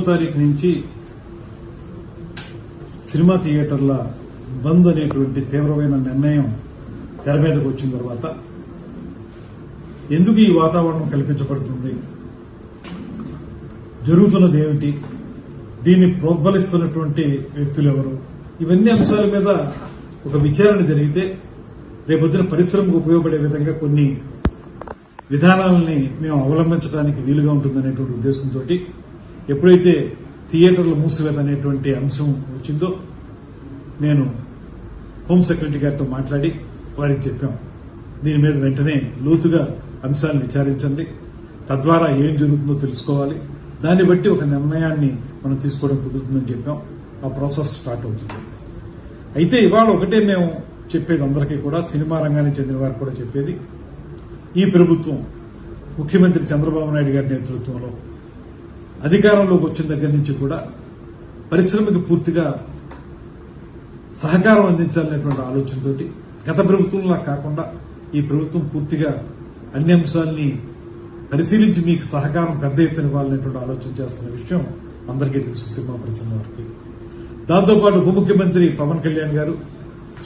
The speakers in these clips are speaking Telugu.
తారీఖు నుంచి సినిమా థియేటర్ల బంద్ అనేటువంటి తీవ్రమైన నిర్ణయం తెర మీదకు వచ్చిన తర్వాత ఎందుకు ఈ వాతావరణం కల్పించబడుతుంది, జరుగుతున్నది ఏమిటి, దీన్ని ప్రోద్బలిస్తున్నటువంటి వ్యక్తులు ఎవరు, ఇవన్నీ అంశాల మీద ఒక విచారణ జరిగితే రేపొద్దున పరిశ్రమకు ఉపయోగపడే విధంగా కొన్ని విధానాలని మేము అవలంబించడానికి వీలుగా ఉంటుందనేటువంటి ఉద్దేశంతో ఎప్పుడైతే థియేటర్లు మూసివేత అనేటువంటి అంశం వచ్చిందో నేను హోం సెక్రటరీ గారితో మాట్లాడి వారికి చెప్పాం, దీని మీద వెంటనే లోతుగా అంశాలను విచారించండి, తద్వారా ఏం జరుగుతుందో తెలుసుకోవాలి, దాన్ని బట్టి ఒక నిర్ణయాన్ని మనం తీసుకోవడం కుదురుతుందని చెప్పాం. ఆ ప్రాసెస్ స్టార్ట్ అవుతుంది. అయితే ఇవాళ ఒకటే మేము చెప్పేది అందరికీ కూడా, సినిమా రంగానికి చెందిన వారికి కూడా చెప్పేది, ఈ ప్రభుత్వం ముఖ్యమంత్రి చంద్రబాబు నాయుడు గారి నేతృత్వంలో అధికారంలోకి వచ్చిన దగ్గర నుంచి కూడా పరిశ్రమకి పూర్తిగా సహకారం అందించాలనేటువంటి ఆలోచనతో గత ప్రభుత్వంలా కాకుండా ఈ ప్రభుత్వం పూర్తిగా అన్ని అంశాలని పరిశీలించి మీకు సహకారం పెద్ద ఎత్తున ఇవ్వాలనేటువంటి ఆలోచన చేస్తున్న విషయం అందరికీ తెలుసు సినిమా పరిశ్రమ వారికి. దాంతోపాటు ఉప ముఖ్యమంత్రి పవన్ కళ్యాణ్ గారు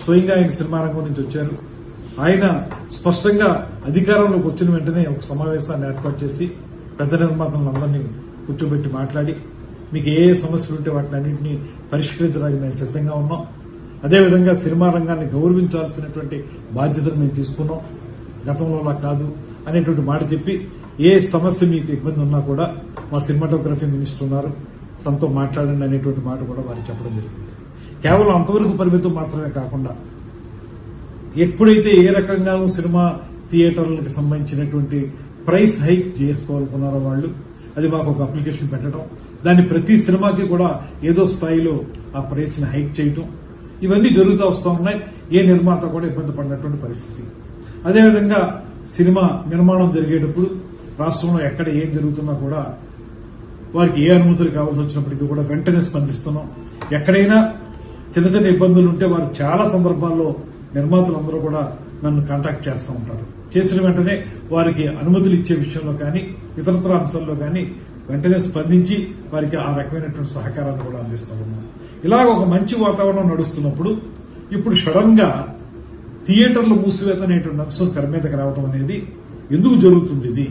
స్వయంగా ఆయన సినిమా రంగం నుంచి వచ్చారు. ఆయన స్పష్టంగా అధికారంలోకి వచ్చిన వెంటనే ఒక సమావేశాన్ని ఏర్పాటు చేసి పెద్ద నిర్మాతలందరినీ కూర్చోబెట్టి మాట్లాడి మీకు ఏ సమస్యలు ఉంటే వాటినన్నింటినీ పరిష్కరించడానికి మేము సిద్ధంగా ఉన్నాం, అదేవిధంగా సినిమా రంగాన్ని గౌరవించాల్సినటువంటి బాధ్యతను మేము తీసుకున్నాం, గతంలోలా కాదు అనేటువంటి మాట చెప్పి ఏ సమస్య మీకు ఇబ్బంది ఉన్నా కూడా మా సినిమాటోగ్రఫీ మినిస్టర్ ఉన్నారు, తనతో మాట్లాడండి అనేటువంటి మాట కూడా వారికి చెప్పడం జరిగింది. కేవలం అంతవరకు పరిమితం మాత్రమే కాకుండా ఎప్పుడైతే ఏ రకంగానూ సినిమా థియేటర్లకు సంబంధించినటువంటి ప్రైస్ హైక్ చేసుకోవాలనుకున్నారో వాళ్ళు, అది మాకు ఒక అప్లికేషన్ పెట్టడం, దాన్ని ప్రతి సినిమాకి కూడా ఏదో స్థాయిలో ఆ ప్రైస్ ని హైక్ చేయటం, ఇవన్నీ జరుగుతూ వస్తూ ఉన్నాయి. ఏ నిర్మాత కూడా ఇబ్బంది పడినటువంటి పరిస్థితి. అదేవిధంగా సినిమా నిర్మాణం జరిగేటప్పుడు రాష్ట్రంలో ఎక్కడ ఏం జరుగుతున్నా కూడా వారికి ఏ అనుమతులు కావాల్సి వచ్చినప్పటికీ కూడా వెంటనే స్పందిస్తున్నాం. ఎక్కడైనా చిన్న చిన్న ఇబ్బందులు ఉంటే వారు చాలా సందర్భాల్లో నిర్మాతలందరూ కూడా నన్ను కాంటాక్ట్ చేస్తూ ఉంటారు. చేసిన వెంటనే వారికి అనుమతులు ఇచ్చే విషయంలో కానీ ఇతరత్ర అంశాల్లో కానీ వెంటనే స్పందించి వారికి ఆ రకమైనటువంటి సహకారాన్ని కూడా అందిస్తూ ఉన్నాం. ఇలాగ ఒక మంచి వాతావరణం నడుస్తున్నప్పుడు ఇప్పుడు సడన్ గా థియేటర్లు మూసివేత అనేటువంటి అంశం తెర మీదకి రావడం అనేది ఎందుకు జరుగుతుంది,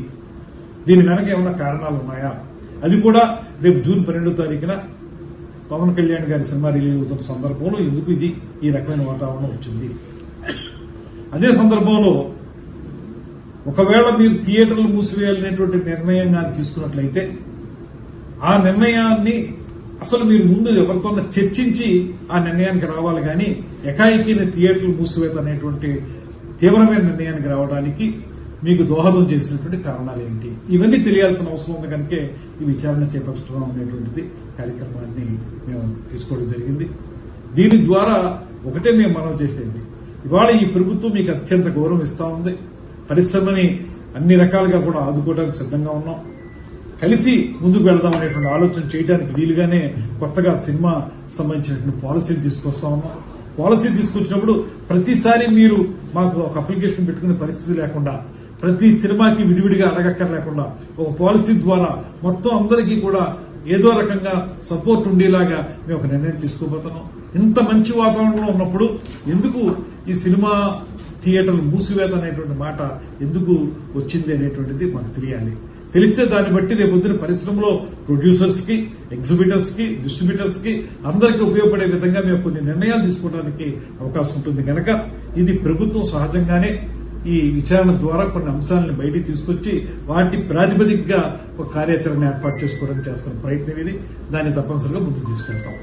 దీని వెనక ఏమైనా కారణాలు ఉన్నాయా, అది కూడా రేపు జూన్ 12వ తారీఖున పవన్ కళ్యాణ్ గారి సినిమా రిలీజ్ అవుతున్న సందర్భంలో ఎందుకు ఈ రకమైన వాతావరణం వచ్చింది. అదే సందర్భంలో ఒకవేళ మీరు థియేటర్లు మూసివేయాలనేటువంటి నిర్ణయం కానీ తీసుకున్నట్లయితే ఆ నిర్ణయాన్ని అసలు మీరు ముందు ఎవరితో చర్చించి ఆ నిర్ణయానికి రావాలి, కానీ ఎకాయికీని థియేటర్లు మూసివేత అనేటువంటి తీవ్రమైన నిర్ణయానికి రావడానికి మీకు దోహదం చేసినటువంటి కారణాలు ఏంటి, ఇవన్నీ తెలియాల్సిన అవసరం ఉంది. కనుకే ఈ విచారణ చేపట్టడం అనేటువంటిది కార్యక్రమాన్ని మేము తీసుకోవడం జరిగింది. దీని ద్వారా ఒకటే మేము మనం చేసేది, ఇవాళ ఈ ప్రభుత్వం మీకు అత్యంత గౌరవం ఇస్తా ఉంది, పరిశ్రమని అన్ని రకాలుగా కూడా ఆదుకోవడానికి సిద్ధంగా ఉన్నాం, కలిసి ముందుకు వెళదాం అనేటువంటి ఆలోచన చేయడానికి వీలుగానే కొత్తగా సినిమా సంబంధించినటువంటి పాలసీని తీసుకొస్తా ఉన్నాం. పాలసీ తీసుకొచ్చినప్పుడు ప్రతిసారి మీరు మాకు ఒక అప్లికేషన్ పెట్టుకునే పరిస్థితి లేకుండా, ప్రతి సినిమాకి విడివిడిగా అడగక్కర్లేకుండా ఒక పాలసీ ద్వారా మొత్తం అందరికీ కూడా ఏదో రకంగా సపోర్ట్ ఉండేలాగా మేము ఒక నిర్ణయం తీసుకోబోతున్నాం. ఇంత మంచి వాతావరణంలో ఉన్నప్పుడు ఎందుకు ఈ సినిమా థియేటర్లు మూసివేత అనేటువంటి మాట ఎందుకు వచ్చింది అనేటువంటిది మాకు తెలియాలి. తెలిస్తే దాన్ని బట్టి రేపొద్దున పరిశ్రమలో ప్రొడ్యూసర్స్ కి, ఎగ్జిబిటర్స్ కి, డిస్ట్రిబ్యూటర్స్ కి అందరికీ ఉపయోగపడే విధంగా మేము కొన్ని నిర్ణయాలు తీసుకోవడానికి అవకాశం ఉంటుంది. కనుక ఇది ప్రభుత్వం సహజంగానే ఈ విచారణ ద్వారా కొన్ని అంశాలను బయటికి తీసుకొచ్చి వాటి ప్రాతిపదికగా ఒక కార్యాచరణ ఏర్పాటు చేసుకోవడానికి చేస్తున్న ప్రయత్నం ఇది. దాన్ని తప్పనిసరిగా ముందుకు తీసుకెళ్తాం.